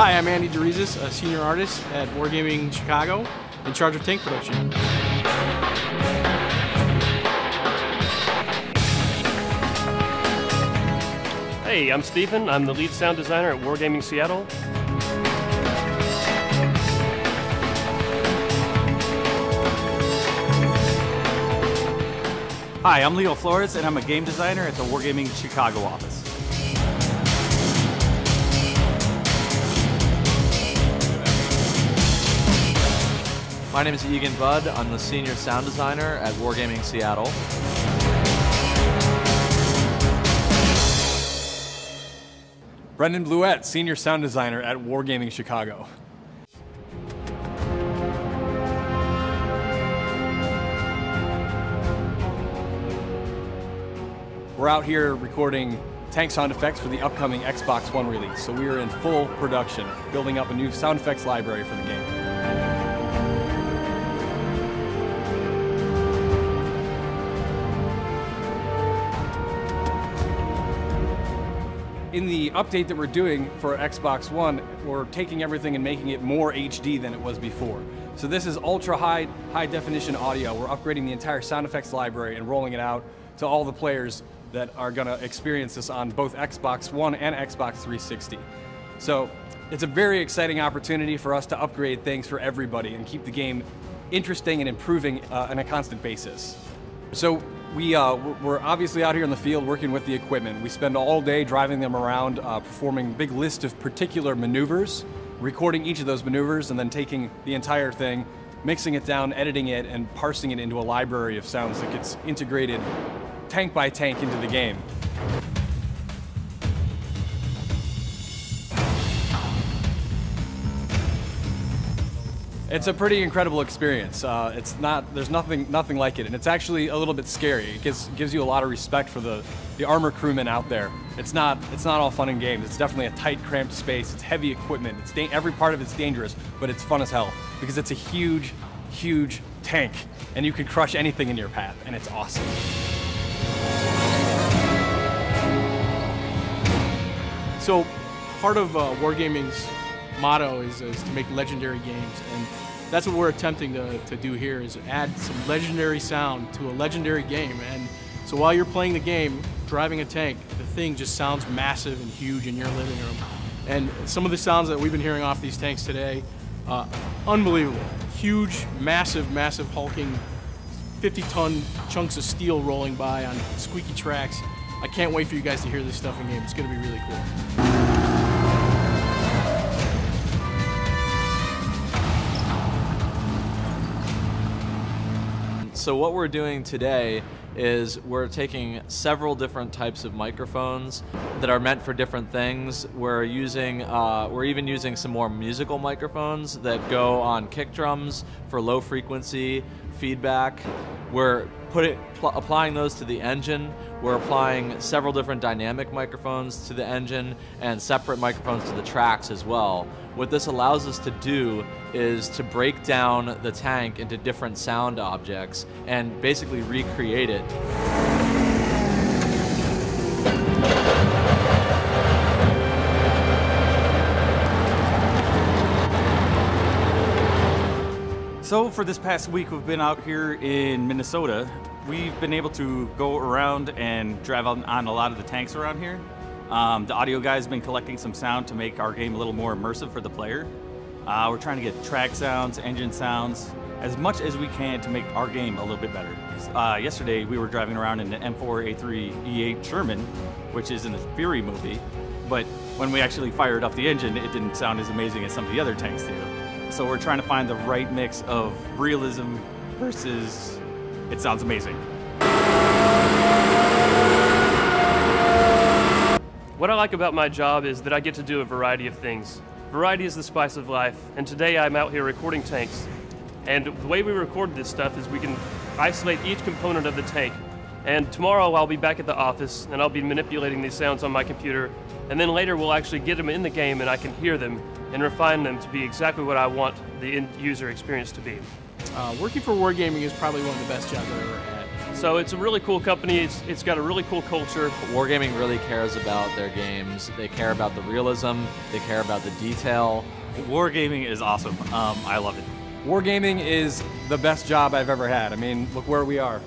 Hi, I'm Andy DeRizis, a senior artist at Wargaming Chicago, in charge of tank production. Hey, I'm Stephen. I'm the lead sound designer at Wargaming Seattle. Hi, I'm Leo Flores, and I'm a game designer at the Wargaming Chicago office. My name is Egan Budd. I'm the senior sound designer at Wargaming Seattle. Brendan Bluette, senior sound designer at Wargaming Chicago. We're out here recording tank sound effects for the upcoming Xbox One release, so we are in full production, building up a new sound effects library for the game. In the update that we're doing for Xbox One, we're taking everything and making it more HD than it was before. So this is ultra high definition audio. We're upgrading the entire sound effects library and rolling it out to all the players that are going to experience this on both Xbox One and Xbox 360. So it's a very exciting opportunity for us to upgrade things for everybody and keep the game interesting and improving on a constant basis. So we're obviously out here in the field working with the equipment. We spend all day driving them around, performing a big list of particular maneuvers, recording each of those maneuvers, and then taking the entire thing, mixing it down, editing it, and parsing it into a library of sounds that gets integrated tank by tank into the game. It's a pretty incredible experience. There's nothing like it, and it's actually a little bit scary. It gives you a lot of respect for the armor crewmen out there. It's not all fun and games. It's definitely a tight, cramped space. It's heavy equipment. Every part of it's dangerous, but it's fun as hell because it's a huge, huge tank, and you can crush anything in your path, and it's awesome. So part of Wargaming's motto is to make legendary games, and that's what we're attempting to do here, is add some legendary sound to a legendary game. And so while you're playing the game, driving a tank, the thing just sounds massive and huge in your living room. And some of the sounds that we've been hearing off these tanks today, unbelievable. Huge, massive, hulking 50-ton chunks of steel rolling by on squeaky tracks. I can't wait for you guys to hear this stuff in game. It's going to be really cool. So what we're doing today is we're taking several different types of microphones that are meant for different things. We're even using some more musical microphones that go on kick drums for low frequency feedback. We're applying those to the engine. We're applying several different dynamic microphones to the engine and separate microphones to the tracks as well. What this allows us to do is to break down the tank into different sound objects and basically recreate it. So for this past week, we've been out here in Minnesota. We've been able to go around and drive on a lot of the tanks around here. The audio guy's been collecting some sound to make our game a little more immersive for the player. We're trying to get track sounds, engine sounds, as much as we can to make our game a little bit better. Yesterday we were driving around in the M4A3 E8 Sherman, which is in the Fury movie, but when we actually fired up the engine, it didn't sound as amazing as some of the other tanks do. So we're trying to find the right mix of realism versus it sounds amazing. What I like about my job is that I get to do a variety of things. Variety is the spice of life, and today I'm out here recording tanks. And the way we record this stuff is we can isolate each component of the tank. And tomorrow I'll be back at the office and I'll be manipulating these sounds on my computer, and then later we'll actually get them in the game and I can hear them and refine them to be exactly what I want the end user experience to be. Working for Wargaming is probably one of the best jobs I've ever had. So it's a really cool company. It's got a really cool culture. Wargaming really cares about their games. They care about the realism. They care about the detail. Wargaming is awesome. I love it. Wargaming is the best job I've ever had. I mean, look where we are.